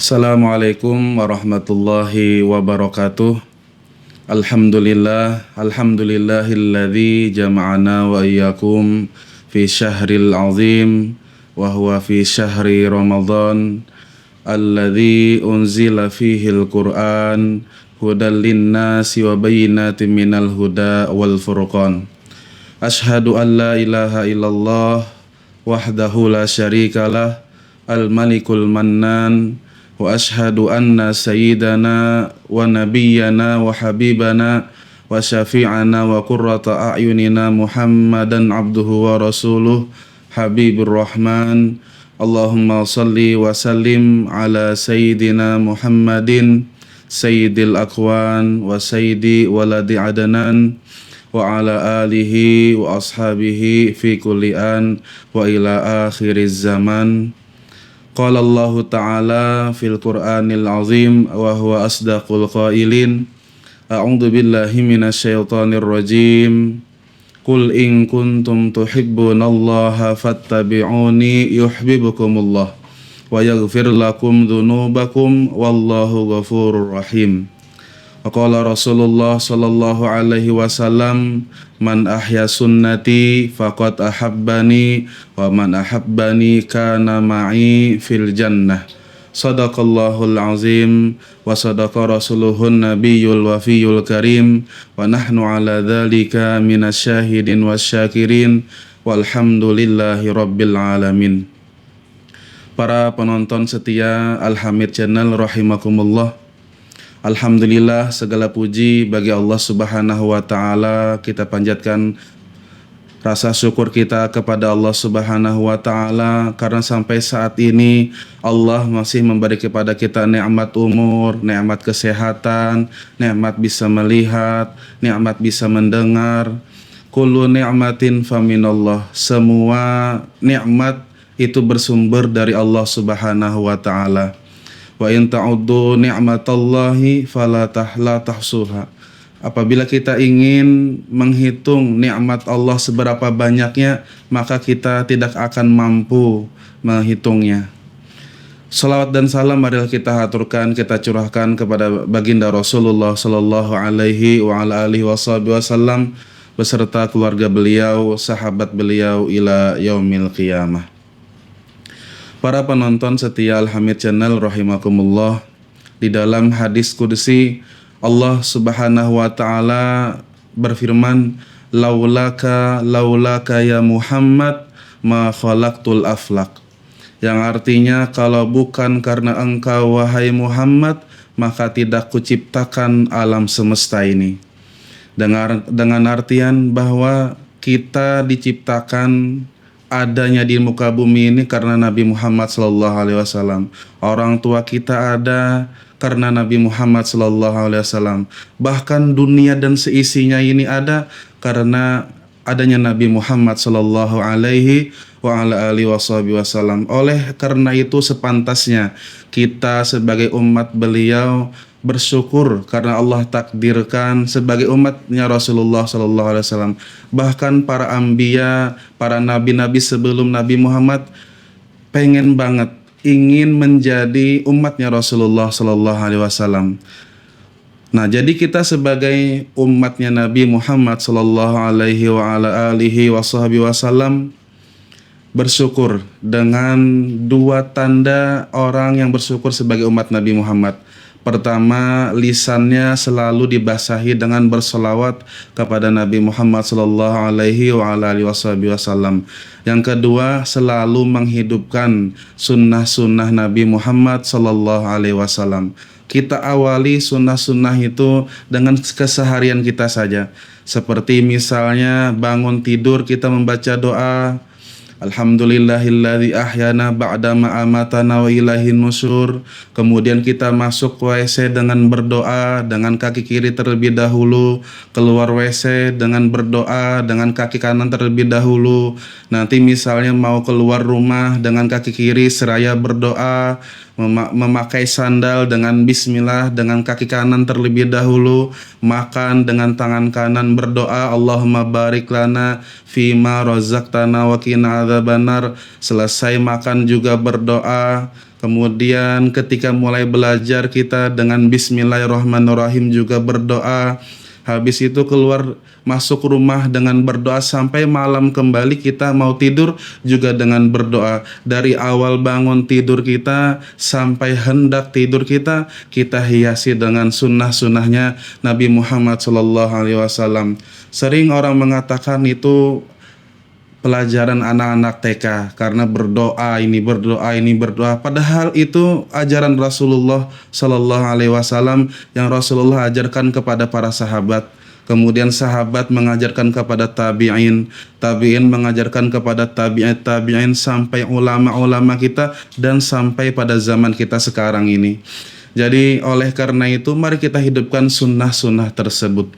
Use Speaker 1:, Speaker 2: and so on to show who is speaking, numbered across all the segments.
Speaker 1: Assalamualaikum warahmatullahi wabarakatuh. Alhamdulillahilladzi jama'ana wa iyyakum fi syahril azim wa huwa fi syahri Ramadan alladzi unzila fihil Qur'an hudal linnasi wa bayyinatin minal huda wal furqan. Asyhadu an la ilaha illallah wahdahu la syarikalah al-malikul mannan wa ashhadu anna sayyidana wa nabiyyana wa habibana wa syafi'ana wa qurrata a'yunina Muhammadan abduhu wa rasuluh habibur rahman. Allahumma salli wa sallim ala sayyidina Muhammadin sayyidil akwan wa sayyidi waladi adnan wa ala alihi wa ashabihi fi kulli an wa ila akhiriz zaman. Qala Allah Ta'ala fil Qur'anil Azim wa huwa asdaqul qailin. A'udzu billahi minasy syaithanir rajim. Qul in kuntum tuhibbunallaha fattabi'uni yuhibbukumullah wa yaghfir lakum dzunubakum wallahu ghafurur rahim. Qala Rasulullah sallallahu alaihi wasallam, man ahya sunnati faqad ahabbani wa man ahabbani kana ma'i fil jannah. Shadaqallahul azim wa sadaqa rasuluhun nabiyyul wafiyul karim wa nahnu ala dzalika minasyahidin wasyakirin walhamdulillahi rabbil alamin. Para penonton setia Al-Hamid Channel rahimakumullah. Alhamdulillah, segala puji bagi Allah Subhanahu wa Ta'ala. Kita panjatkan rasa syukur kita kepada Allah Subhanahu wa Ta'ala karena sampai saat ini Allah masih memberi kepada kita nikmat umur, nikmat kesehatan, nikmat bisa melihat, nikmat bisa mendengar. Kullu ni'matin faminallah. Semua nikmat itu bersumber dari Allah Subhanahu wa Ta'ala. Wa in ta'uddu ni'matallahi fala tahsuha. Apabila kita ingin menghitung nikmat Allah seberapa banyaknya, maka kita tidak akan mampu menghitungnya. Salawat dan salam marilah kita haturkan, kita curahkan kepada baginda Rasulullah sallallahu alaihi wa ala alihi wasallam beserta keluarga beliau, sahabat beliau ila yaumil qiyamah. Para penonton setia Al-Hamid Channel rahimakumullah, di dalam hadis qudsi Allah Subhanahu wa Ta'ala berfirman, laulaka ya Muhammad ma khalaqtul aflaq, yang artinya kalau bukan karena engkau wahai Muhammad maka tidak kuciptakan alam semesta ini. Dengan artian bahwa kita diciptakan adanya di muka bumi ini karena Nabi Muhammad sallallahu alaihi wasallam. Orang tua kita ada karena Nabi Muhammad sallallahu alaihi wasallam. Bahkan dunia dan seisinya ini ada karena adanya Nabi Muhammad sallallahu alaihi wa ala alihi wasallam. Oleh karena itu sepantasnya kita sebagai umat beliau bersyukur karena Allah takdirkan sebagai umatnya Rasulullah sallallahu alaihi wasallam. Bahkan para anbiya, para nabi-nabi sebelum Nabi Muhammad pengen banget ingin menjadi umatnya Rasulullah sallallahu alaihi wasallam. Nah, jadi kita sebagai umatnya Nabi Muhammad sallallahu alaihi wa ala alihi wasallam bersyukur dengan dua tanda orang yang bersyukur sebagai umat Nabi Muhammad. Pertama, lisannya selalu dibasahi dengan bersolawat kepada Nabi Muhammad sallallahu alaihi wa alihi wasallam. Yang kedua, selalu menghidupkan sunnah-sunnah Nabi Muhammad sallallahu alaihi wasallam. Kita awali sunnah-sunnah itu dengan keseharian kita saja. Seperti misalnya bangun tidur kita membaca doa, Alhamdulillahilladzi ahyana ba'dama amatana wa ilaihin nusyur. Kemudian kita masuk WC dengan berdoa dengan kaki kiri terlebih dahulu, keluar WC dengan berdoa dengan kaki kanan terlebih dahulu. Nanti misalnya mau keluar rumah dengan kaki kiri seraya berdoa, memakai sandal dengan bismillah, dengan kaki kanan terlebih dahulu, makan dengan tangan kanan, berdoa Allahumma barik lana fima razaqtana wa qina adzabannar. Selesai makan juga berdoa. Kemudian ketika mulai belajar kita dengan bismillahirrahmanirrahim juga berdoa. Habis itu keluar masuk rumah dengan berdoa, sampai malam kembali kita mau tidur juga dengan berdoa. Dari awal bangun tidur kita sampai hendak tidur kita hiasi dengan sunnah-sunnahnya Nabi Muhammad SAW. Sering orang mengatakan itu pelajaran anak-anak TK karena berdoa ini berdoa. Padahal itu ajaran Rasulullah Sallallahu Alaihi Wasallam yang Rasulullah ajarkan kepada para sahabat. Kemudian sahabat mengajarkan kepada tabi'in, tabi'in mengajarkan kepada tabi'in sampai ulama-ulama kita dan sampai pada zaman kita sekarang ini. Jadi oleh karena itu mari kita hidupkan sunnah-sunnah tersebut.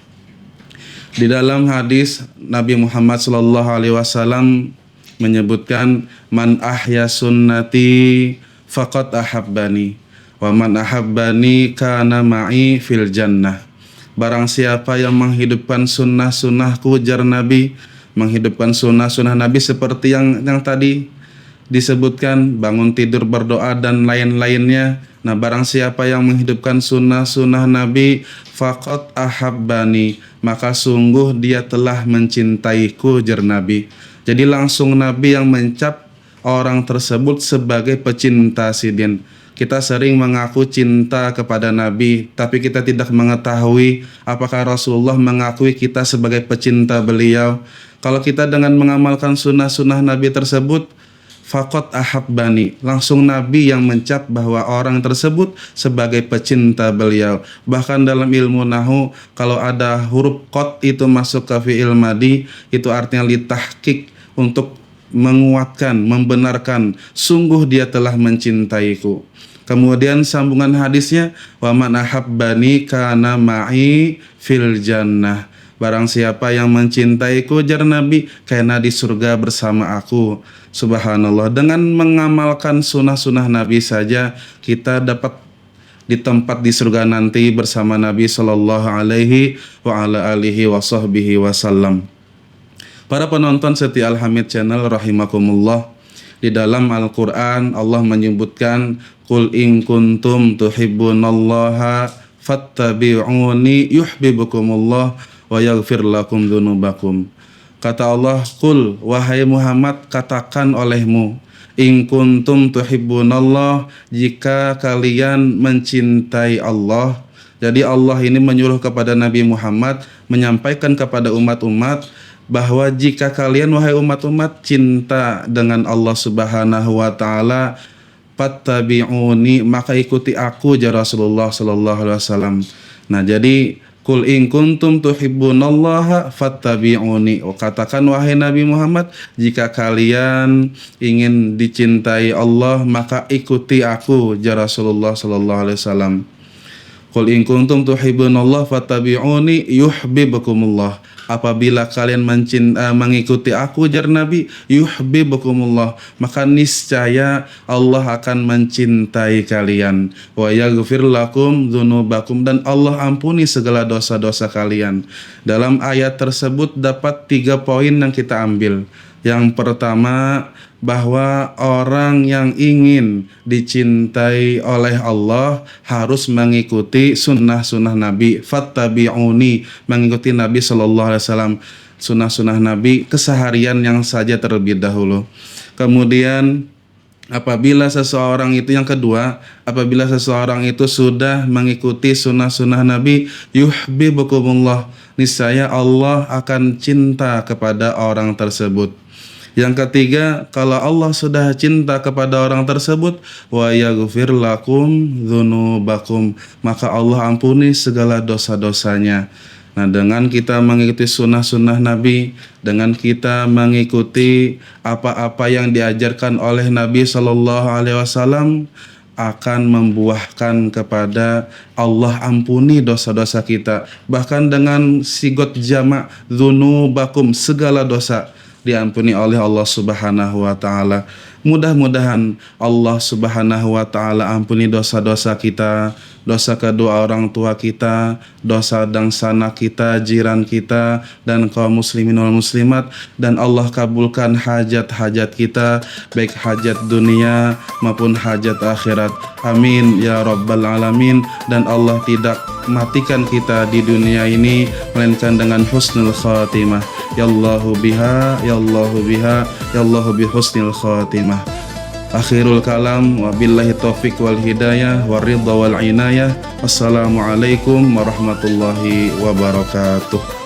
Speaker 1: Di dalam hadis Nabi Muhammad SAW menyebutkan man ahya sunnati faqad ahabbani wa man ahabbani kana ma'i fil jannah. Barang siapa yang menghidupkan sunnah-sunnahku, jar Nabi, menghidupkan sunnah-sunnah Nabi seperti yang tadi disebutkan, bangun tidur berdoa dan lain-lainnya. Nah, barang siapa yang menghidupkan sunnah-sunnah Nabi, faqad ahabbani, maka sungguh dia telah mencintaiku, jar Nabi. Jadi langsung Nabi yang mencap orang tersebut sebagai pecinta sidin. Kita sering mengaku cinta kepada Nabi, tapi kita tidak mengetahui apakah Rasulullah mengakui kita sebagai pecinta beliau. Kalau kita dengan mengamalkan sunnah-sunnah Nabi tersebut, faqad ahabbani, langsung Nabi yang mencap bahwa orang tersebut sebagai pecinta beliau. Bahkan dalam ilmu nahwu, kalau ada huruf qad itu masuk ke fi'il madhi, itu artinya litahqiq, untuk menguatkan, membenarkan, sungguh dia telah mencintaiku. Kemudian sambungan hadisnya, wa man ahabbani kana ma'i fil jannah. Barang siapa yang mencintaiku, jar Nabi, karena di surga bersama aku. Subhanallah, dengan mengamalkan sunnah-sunnah Nabi saja kita dapat di tempat di surga nanti bersama Nabi Sallallahu Alaihi wa ala alihi wa sahbihi wasallam. Para penonton setia Al-Hamid Channel rahimakumullah, di dalam Al-Quran Allah menyebutkan, Qul in kuntum tuhibbunallaha fattabi'uni yuhibbukumullah wa yaghfir lakum dzunubakum. Kata Allah, Qul, wahai Muhammad, katakan olehmu, in kuntum tuhibbunallah, jika kalian mencintai Allah. Jadi Allah ini menyuruh kepada Nabi Muhammad menyampaikan kepada umat-umat bahwa jika kalian, wahai umat-umat, cinta dengan Allah Subhanahu wa taala, fattabi'uni, maka ikuti aku, jar Rasulullah sallallahu alaihi wasallam. Nah, jadi Qul in kuntum tuhibbunallaha fattabi'uni, katakan wahai Nabi Muhammad, jika kalian ingin dicintai Allah maka ikuti aku, jar Rasulullah sallallahu alaihi wasallam. Qul in kuntum tuhibbunallaha fattabi'uni yuhibbukumullah. Apabila kalian mengikuti aku, jar Nabi, yuhibbukumullah, maka niscaya Allah akan mencintai kalian. Wa yaghfir lakum dzunubakum, dan Allah ampuni segala dosa-dosa kalian. Dalam ayat tersebut dapat 3 poin yang kita ambil. Yang pertama, bahwa orang yang ingin dicintai oleh Allah harus mengikuti sunnah-sunnah Nabi, fattabi'uni, mengikuti Nabi Sallallahu Alaihi Wasallam, sunnah-sunnah Nabi keseharian yang saja terlebih dahulu. Kemudian apabila seseorang itu, yang kedua, apabila seseorang itu sudah mengikuti sunnah-sunnah Nabi, yuhibbukumullah, niscaya Allah akan cinta kepada orang tersebut. Yang ketiga, kalau Allah sudah cinta kepada orang tersebut, wa yaghfir lakum dzunubakum, maka Allah ampuni segala dosa-dosanya. Nah, dengan kita mengikuti sunnah-sunnah Nabi, dengan kita mengikuti apa-apa yang diajarkan oleh Nabi Sallallahu Alaihi Wasallam, akan membuahkan kepada Allah ampuni dosa-dosa kita. Bahkan dengan sigot jamak, dzunubakum, segala dosa diampuni oleh Allah Subhanahu wa taala. Mudah-mudahan Allah Subhanahu wa Ta'ala ampuni dosa-dosa kita, dosa kedua orang tua kita, dosa dan sanak kita, jiran kita, dan kaum muslimin wal muslimat, dan Allah kabulkan hajat-hajat kita, baik hajat dunia maupun hajat akhirat. Amin ya rabbal alamin. Dan Allah tidak matikan kita di dunia ini melainkan dengan husnul khatimah. Ya Allahu biha, ya Allahu biha, ya Allahu bi husnil khatimah. Akhirul kalam, wabillahi taufiq wal hidayah waridha wal inayah. Wassalamualaikum warahmatullahi wabarakatuh.